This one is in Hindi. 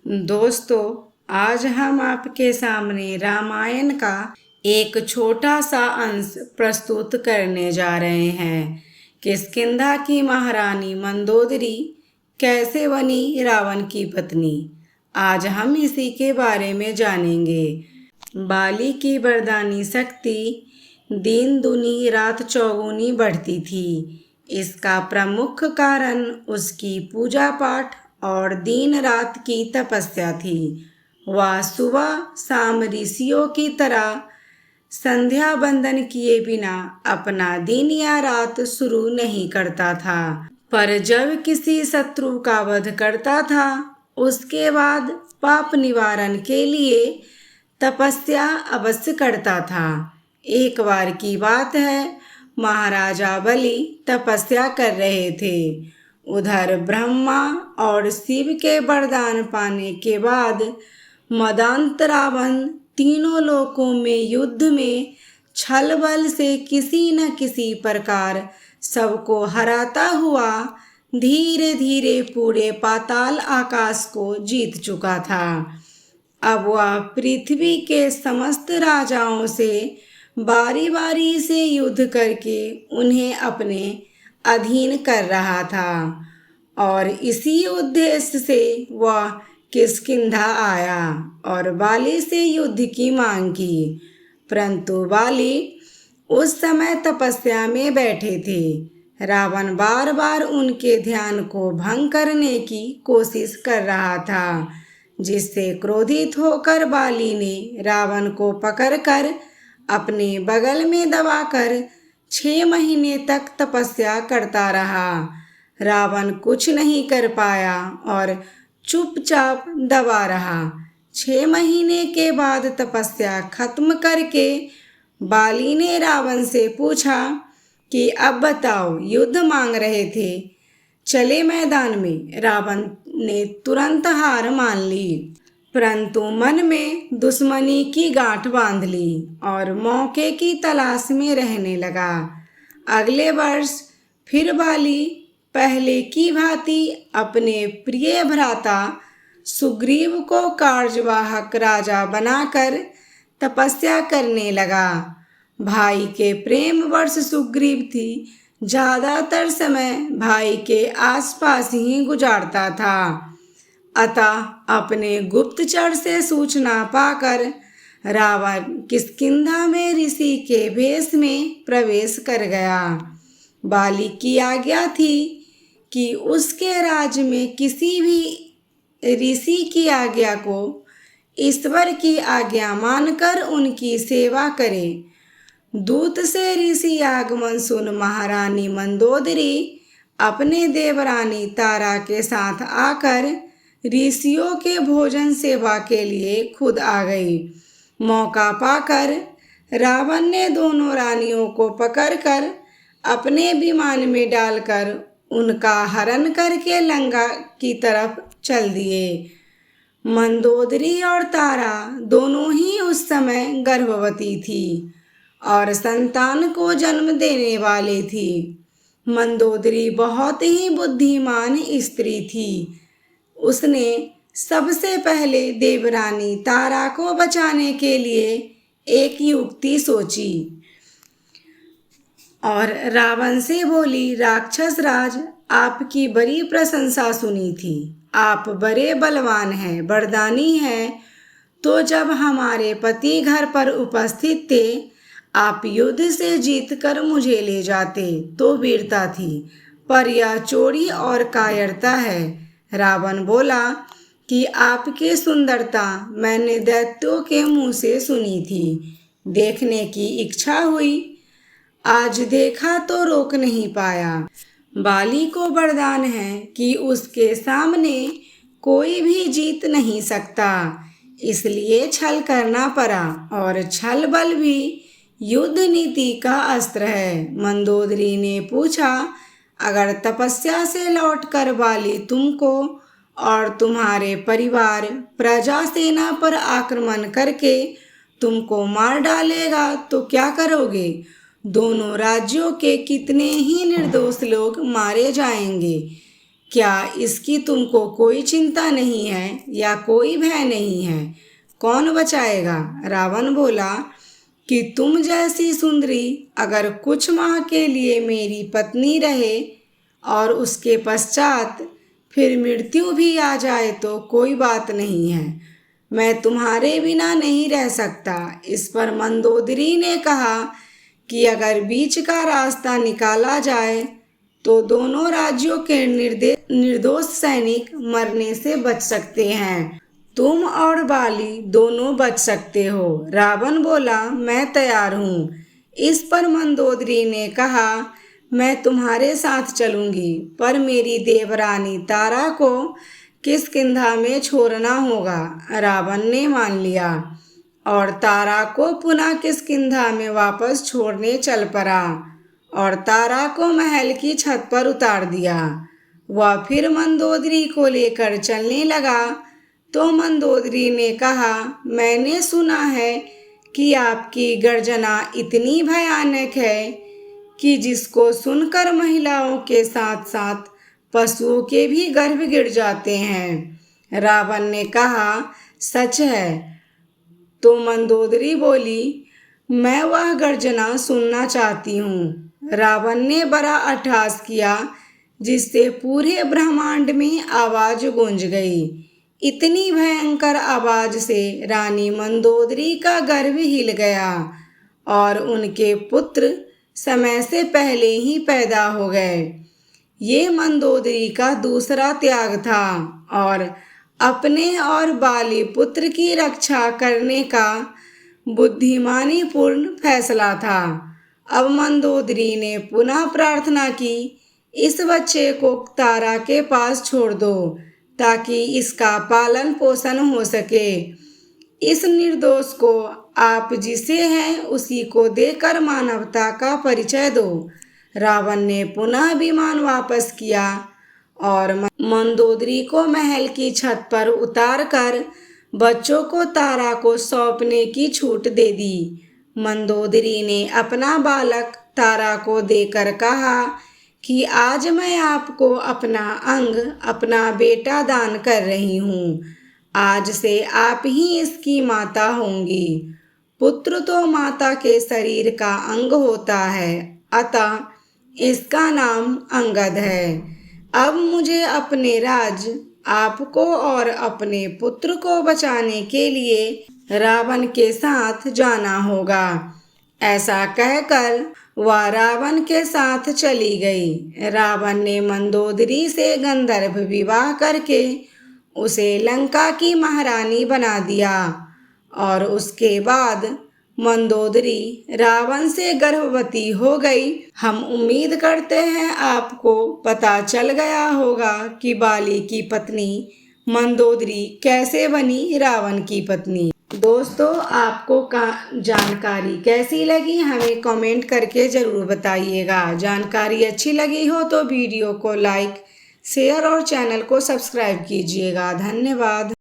दोस्तों, आज हम आपके सामने रामायण का एक छोटा सा अंश प्रस्तुत करने जा रहे हैं। किष्किंधा की महारानी मंदोदरी कैसे बनी रावण की पत्नी, आज हम इसी के बारे में जानेंगे। बाली की वरदानी शक्ति दिन दूनी रात चौगुनी बढ़ती थी। इसका प्रमुख कारण उसकी पूजा पाठ और दिन रात की तपस्या थी। वह सुबह शाम ऋषियों की तरह संध्या बंदन किए बिना अपना दिन या रात शुरू नहीं करता था, पर जब किसी शत्रु का वध करता था उसके बाद पाप निवारण के लिए तपस्या अवश्य करता था। एक बार की बात है, महाराजा बलि तपस्या कर रहे थे। उधर ब्रह्मा और शिव के वरदान पाने के बाद मदांत रावण तीनों लोकों में युद्ध में छल बल से किसी न किसी प्रकार सबको हराता हुआ धीरे धीरे पूरे पाताल आकाश को जीत चुका था। अब वह पृथ्वी के समस्त राजाओं से बारी बारी से युद्ध करके उन्हें अपने अधीन कर रहा था और इसी उद्देश्य से वह किष्किंधा आया और बाली से युद्ध की मांग की। परंतु बाली उस समय तपस्या में बैठे थे। रावण बार बार उनके ध्यान को भंग करने की कोशिश कर रहा था, जिससे क्रोधित होकर बाली ने रावण को पकड़कर अपने बगल में दबाकर 6 महीने तक तपस्या करता रहा। रावण कुछ नहीं कर पाया और चुपचाप दबा रहा। 6 महीने के बाद तपस्या खत्म करके बाली ने रावण से पूछा कि अब बताओ, युद्ध मांग रहे थे, चले मैदान में। रावण ने तुरंत हार मान ली, परंतु मन में दुश्मनी की गांठ बांध ली और मौके की तलाश में रहने लगा। अगले वर्ष फिर बाली पहले की भांति अपने प्रिय भ्राता सुग्रीव को कार्यवाहक राजा बनाकर तपस्या करने लगा। भाई के प्रेम वर्ष सुग्रीव थी ज़्यादातर समय भाई के आसपास ही गुजारता था। अतः अपने गुप्तचर से सूचना पाकर रावण किष्किंधा में ऋषि के भेष में प्रवेश कर गया। बाली की आज्ञा थी कि उसके राज्य में किसी भी ऋषि की आज्ञा को ईश्वर की आज्ञा मानकर उनकी सेवा करे। दूत से ऋषि आगमन सुन महारानी मंदोदरी अपने देवरानी तारा के साथ आकर ऋषियों के भोजन सेवा के लिए खुद आ गई। मौका पाकर रावण ने दोनों रानियों को पकड़कर अपने विमान में डालकर उनका हरण करके लंका की तरफ चल दिए। मंदोदरी और तारा दोनों ही उस समय गर्भवती थी और संतान को जन्म देने वाली थी। मंदोदरी बहुत ही बुद्धिमान स्त्री थी। उसने सबसे पहले देवरानी तारा को बचाने के लिए एक युक्ति सोची और रावण से बोली, राक्षस राज, आपकी बड़ी प्रशंसा सुनी थी। आप बड़े बलवान हैं, वरदानी हैं। तो जब हमारे पति घर पर उपस्थित थे, आप युद्ध से जीतकर मुझे ले जाते तो वीरता थी, पर यह चोरी और कायरता है। रावण बोला कि आपकी सुंदरता मैंने दैत्यों के मुंह से सुनी थी, देखने की इच्छा हुई, आज देखा तो रोक नहीं पाया। बाली को वरदान है कि उसके सामने कोई भी जीत नहीं सकता, इसलिए छल करना पड़ा और छल बल भी युद्ध नीति का अस्त्र है। मंदोदरी ने पूछा, अगर तपस्या से लौटकर बाली तुमको और तुम्हारे परिवार प्रजा सेना पर आक्रमण करके तुमको मार डालेगा तो क्या करोगे? दोनों राज्यों के कितने ही निर्दोष लोग मारे जाएंगे। क्या इसकी तुमको कोई चिंता नहीं है या कोई भय नहीं है? कौन बचाएगा? रावण बोला कि तुम जैसी सुंदरी अगर कुछ माह के लिए मेरी पत्नी रहे और उसके पश्चात फिर मृत्यु भी आ जाए तो कोई बात नहीं है, मैं तुम्हारे बिना नहीं रह सकता। इस पर मंदोदरी ने कहा कि अगर बीच का रास्ता निकाला जाए तो दोनों राज्यों के निर्दोष सैनिक मरने से बच सकते हैं। तुम और बाली दोनों बच सकते हो। रावण बोला, मैं तैयार हूँ। इस पर मंदोदरी ने कहा, मैं तुम्हारे साथ चलूंगी, पर मेरी देवरानी तारा को किष्किंधा में छोड़ना होगा। रावण ने मान लिया और तारा को पुनः किष्किंधा में वापस छोड़ने चल पड़ा और तारा को महल की छत पर उतार दिया। वह फिर मंदोदरी को लेकर चलने लगा तो मंदोदरी ने कहा, मैंने सुना है कि आपकी गर्जना इतनी भयानक है कि जिसको सुनकर महिलाओं के साथ साथ पशुओं के भी गर्भ गिर जाते हैं। रावण ने कहा, सच है। तो मंदोदरी बोली, मैं वह गर्जना सुनना चाहती हूँ। रावण ने बड़ा अट्टहास किया जिससे पूरे ब्रह्मांड में आवाज गूंज गई। इतनी भयंकर आवाज से रानी मंदोदरी का गर्भ हिल गया और उनके पुत्र समय से पहले ही पैदा हो गए। ये मंदोदरी का दूसरा त्याग था और अपने और बाली पुत्र की रक्षा करने का बुद्धिमानी पूर्ण फैसला था। अब मंदोदरी ने पुनः प्रार्थना की, इस बच्चे को तारा के पास छोड़ दो ताकि इसका पालन पोषण हो सके। इस निर्दोष को आप जिसे हैं उसी को देकर मानवता का परिचय दो। रावण ने पुनः विमान वापस किया और मंदोदरी को महल की छत पर उतारकर बच्चों को तारा को सौंपने की छूट दे दी। मंदोदरी ने अपना बालक तारा को देकर कहा कि आज मैं आपको अपना अंग, अपना बेटा दान कर रही हूँ। आज से आप ही इसकी माता होंगी। पुत्र तो माता के शरीर का अंग होता है, अतः इसका नाम अंगद है। अब मुझे अपने राज, आपको और अपने पुत्र को बचाने के लिए रावण के साथ जाना होगा। ऐसा कहकर वह रावण के साथ चली गई। रावण ने मंदोदरी से गंधर्व विवाह करके उसे लंका की महारानी बना दिया और उसके बाद मंदोदरी रावण से गर्भवती हो गई। हम उम्मीद करते हैं आपको पता चल गया होगा कि बाली की पत्नी मंदोदरी कैसे बनी रावण की पत्नी। दोस्तों, आपको जानकारी कैसी लगी हमें कमेंट करके ज़रूर बताइएगा। जानकारी अच्छी लगी हो तो वीडियो को लाइक, शेयर और चैनल को सब्सक्राइब कीजिएगा। धन्यवाद।